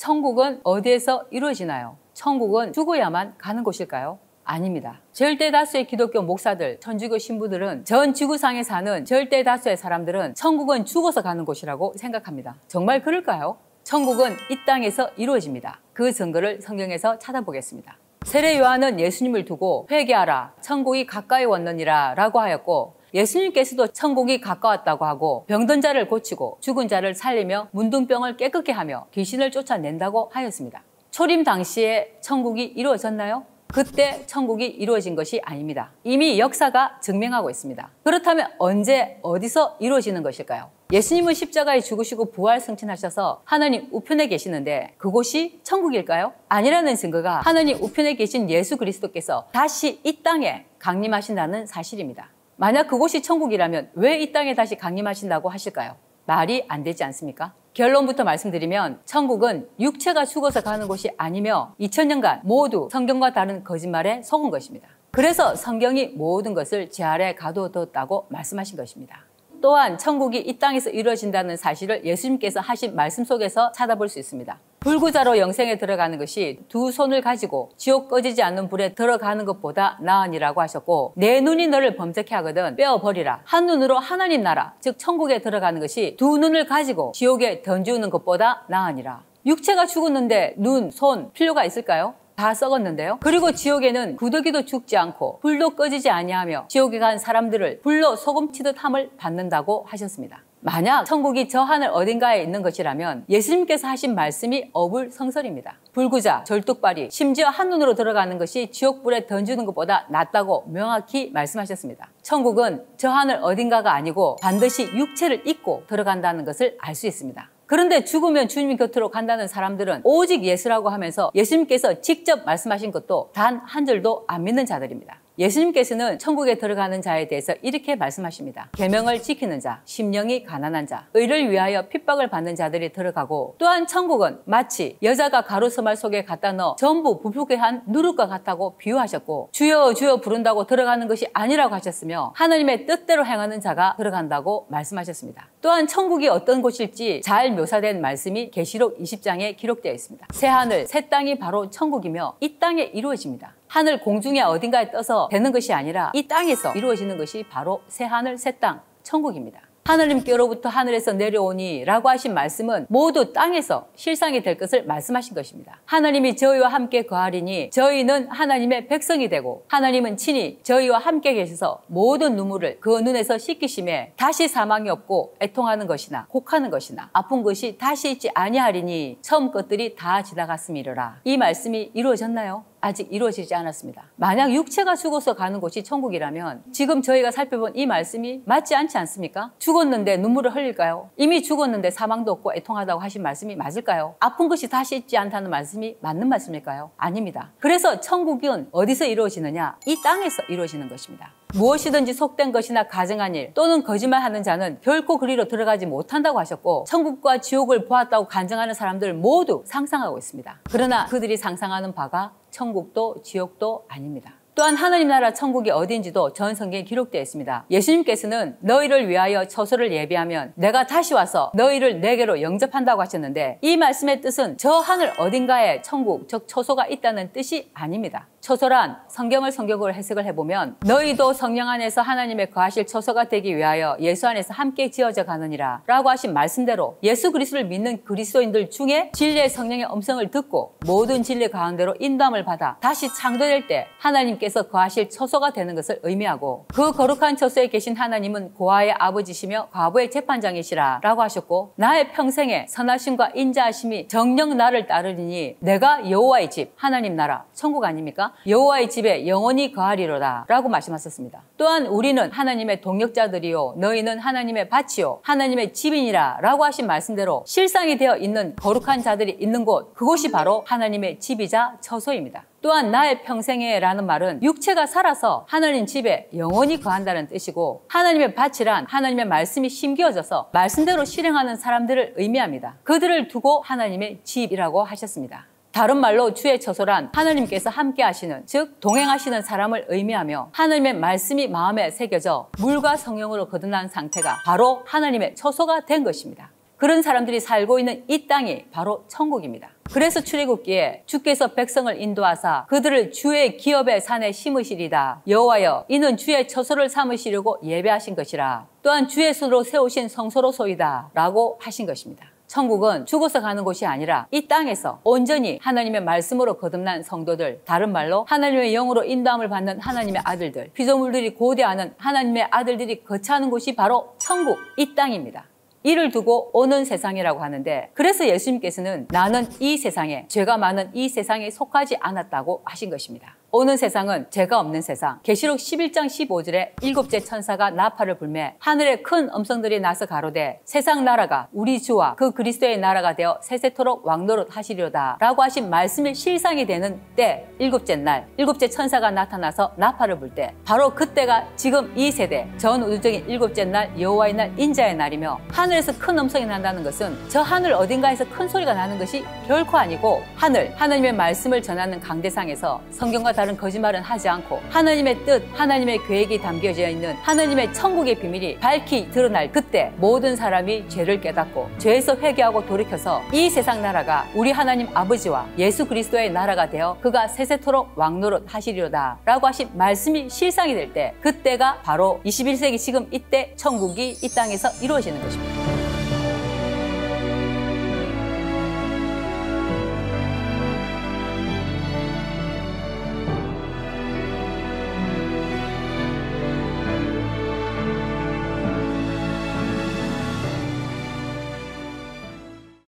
천국은 어디에서 이루어지나요? 천국은 죽어야만 가는 곳일까요? 아닙니다. 절대 다수의 기독교 목사들, 천주교 신부들은 전 지구상에 사는 절대 다수의 사람들은 천국은 죽어서 가는 곳이라고 생각합니다. 정말 그럴까요? 천국은 이 땅에서 이루어집니다. 그 증거를 성경에서 찾아보겠습니다. 세례 요한은 예수님을 두고 회개하라, 천국이 가까이 왔느니라 라고 하였고, 예수님께서도 천국이 가까웠다고 하고 병든 자를 고치고 죽은 자를 살리며 문둥병을 깨끗게 하며 귀신을 쫓아낸다고 하였습니다. 초림 당시에 천국이 이루어졌나요? 그때 천국이 이루어진 것이 아닙니다. 이미 역사가 증명하고 있습니다. 그렇다면 언제 어디서 이루어지는 것일까요? 예수님은 십자가에 죽으시고 부활 승천하셔서 하나님 우편에 계시는데 그곳이 천국일까요? 아니라는 증거가 하나님 우편에 계신 예수 그리스도께서 다시 이 땅에 강림하신다는 사실입니다. 만약 그곳이 천국이라면 왜 이 땅에 다시 강림하신다고 하실까요? 말이 안 되지 않습니까? 결론부터 말씀드리면 천국은 육체가 죽어서 가는 곳이 아니며 2000년간 모두 성경과 다른 거짓말에 속은 것입니다. 그래서 성경이 모든 것을 제 아래 가두었다고 말씀하신 것입니다. 또한 천국이 이 땅에서 이루어진다는 사실을 예수님께서 하신 말씀 속에서 찾아볼 수 있습니다. 불구자로 영생에 들어가는 것이 두 손을 가지고 지옥 꺼지지 않는 불에 들어가는 것보다 나으니라고 하셨고, 내 눈이 너를 범죄케 하거든 빼어버리라. 한 눈으로 하나님 나라, 즉 천국에 들어가는 것이 두 눈을 가지고 지옥에 던지우는 것보다 나으니라. 육체가 죽었는데 눈, 손 필요가 있을까요? 다 썩었는데요. 그리고 지옥에는 구더기도 죽지 않고 불도 꺼지지 아니하며 지옥에 간 사람들을 불로 소금치듯 함을 받는다고 하셨습니다. 만약 천국이 저 하늘 어딘가에 있는 것이라면 예수님께서 하신 말씀이 어불성설입니다. 불구자, 절뚝발이, 심지어 한눈으로 들어가는 것이 지옥불에 던지는 것보다 낫다고 명확히 말씀하셨습니다. 천국은 저 하늘 어딘가가 아니고 반드시 육체를 입고 들어간다는 것을 알 수 있습니다. 그런데 죽으면 주님 곁으로 간다는 사람들은 오직 예수라고 하면서 예수님께서 직접 말씀하신 것도 단 한 줄도 안 믿는 자들입니다. 예수님께서는 천국에 들어가는 자에 대해서 이렇게 말씀하십니다. 계명을 지키는 자, 심령이 가난한 자, 의를 위하여 핍박을 받는 자들이 들어가고, 또한 천국은 마치 여자가 가루서말 속에 갖다 넣어 전부 부풀게 한 누룩과 같다고 비유하셨고, 주여 주여 부른다고 들어가는 것이 아니라고 하셨으며 하나님의 뜻대로 행하는 자가 들어간다고 말씀하셨습니다. 또한 천국이 어떤 곳일지 잘 묘사된 말씀이 계시록 20장에 기록되어 있습니다. 새하늘, 새 땅이 바로 천국이며 이 땅에 이루어집니다. 하늘 공중에 어딘가에 떠서 되는 것이 아니라 이 땅에서 이루어지는 것이 바로 새하늘, 새 땅, 천국입니다. 하나님께로부터 하늘에서 내려오니 라고 하신 말씀은 모두 땅에서 실상이 될 것을 말씀하신 것입니다. 하나님이 저희와 함께 거하리니 저희는 하나님의 백성이 되고 하나님은 친히 저희와 함께 계셔서 모든 눈물을 그 눈에서 씻기심에 다시 사망이 없고 애통하는 것이나 곡하는 것이나 아픈 것이 다시 있지 아니하리니 처음 것들이 다 지나갔음이로라. 이 말씀이 이루어졌나요? 아직 이루어지지 않았습니다. 만약 육체가 죽어서 가는 곳이 천국이라면 지금 저희가 살펴본 이 말씀이 맞지 않지 않습니까? 죽었는데 눈물을 흘릴까요? 이미 죽었는데 사망도 없고 애통하다고 하신 말씀이 맞을까요? 아픈 것이 다시 있지 않다는 말씀이 맞는 말씀일까요? 아닙니다. 그래서 천국은 어디서 이루어지느냐? 이 땅에서 이루어지는 것입니다. 무엇이든지 속된 것이나 가증한 일 또는 거짓말하는 자는 결코 그리로 들어가지 못한다고 하셨고, 천국과 지옥을 보았다고 간증하는 사람들 모두 상상하고 있습니다. 그러나 그들이 상상하는 바가 천국도 지옥도 아닙니다. 또한 하나님 나라 천국이 어디인지도 전 성경에 기록되어 있습니다. 예수님께서는 너희를 위하여 처소를 예비하면 내가 다시 와서 너희를 내게로 영접한다고 하셨는데, 이 말씀의 뜻은 저 하늘 어딘가에 천국, 즉 처소가 있다는 뜻이 아닙니다. 처소란 성경을 성경으로 해석을 해보면 너희도 성령 안에서 하나님의 거하실 처소가 되기 위하여 예수 안에서 함께 지어져 가느니라 라고 하신 말씀대로 예수 그리스도를 믿는 그리스도인들 중에 진리의 성령의 음성을 듣고 모든 진리 가운데로 인도함을 받아 다시 창조될 때 하나님께서 거하실 처소가 되는 것을 의미하고, 그 거룩한 처소에 계신 하나님은 고아의 아버지시며 과부의 재판장이시라 라고 하셨고, 나의 평생에 선하심과 인자하심이 정녕 나를 따르리니 내가 여호와의 집, 하나님 나라, 천국 아닙니까? 여호와의 집에 영원히 거하리로다 라고 말씀하셨습니다. 또한 우리는 하나님의 동역자들이요 너희는 하나님의 밭이요 하나님의 집이니라 라고 하신 말씀대로 실상이 되어 있는 거룩한 자들이 있는 곳, 그곳이 바로 하나님의 집이자 처소입니다. 또한 나의 평생에 라는 말은 육체가 살아서 하나님 집에 영원히 거한다는 뜻이고, 하나님의 밭이란 하나님의 말씀이 심겨져서 말씀대로 실행하는 사람들을 의미합니다. 그들을 두고 하나님의 집이라고 하셨습니다. 다른 말로 주의 처소란 하나님께서 함께 하시는, 즉 동행하시는 사람을 의미하며, 하나님의 말씀이 마음에 새겨져 물과 성령으로 거듭난 상태가 바로 하나님의 처소가 된 것입니다. 그런 사람들이 살고 있는 이 땅이 바로 천국입니다. 그래서 출애굽기에 주께서 백성을 인도하사 그들을 주의 기업의 산에 심으시리다. 여호와여 이는 주의 처소를 삼으시려고 예배하신 것이라. 또한 주의 손으로 세우신 성소로소이다 라고 하신 것입니다. 천국은 죽어서 가는 곳이 아니라 이 땅에서 온전히 하나님의 말씀으로 거듭난 성도들, 다른 말로 하나님의 영으로 인도함을 받는 하나님의 아들들, 피조물들이 고대하는 하나님의 아들들이 거처하는 곳이 바로 천국, 이 땅입니다. 이를 두고 오는 세상이라고 하는데, 그래서 예수님께서는 나는 이 세상에, 죄가 많은 이 세상에 속하지 않았다고 하신 것입니다. 오는 세상은 죄가 없는 세상. 계시록 11장 15절에 일곱째 천사가 나팔을 불매 하늘에 큰 음성들이 나서 가로되 세상 나라가 우리 주와 그 그리스도의 나라가 되어 세세토록 왕노릇 하시려다 라고 하신 말씀이 실상이 되는 때, 일곱째 날 일곱째 천사가 나타나서 나팔을 불 때, 바로 그때가 지금 이 세대 전우주적인 일곱째 날 여호와의 날 인자의 날이며, 하늘에서 큰 음성이 난다는 것은 저 하늘 어딘가에서 큰 소리가 나는 것이 결코 아니고, 하나님의 말씀을 전하는 강대상에서 성경과 다른 거짓말은 하지 않고 하나님의 뜻, 하나님의 계획이 담겨져 있는 하나님의 천국의 비밀이 밝히 드러날 그때 모든 사람이 죄를 깨닫고 죄에서 회개하고 돌이켜서 이 세상 나라가 우리 하나님 아버지와 예수 그리스도의 나라가 되어 그가 세세토록 왕노릇 하시리로다 라고 하신 말씀이 실상이 될 때, 그때가 바로 21세기 지금 이때 천국이 이 땅에서 이루어지는 것입니다.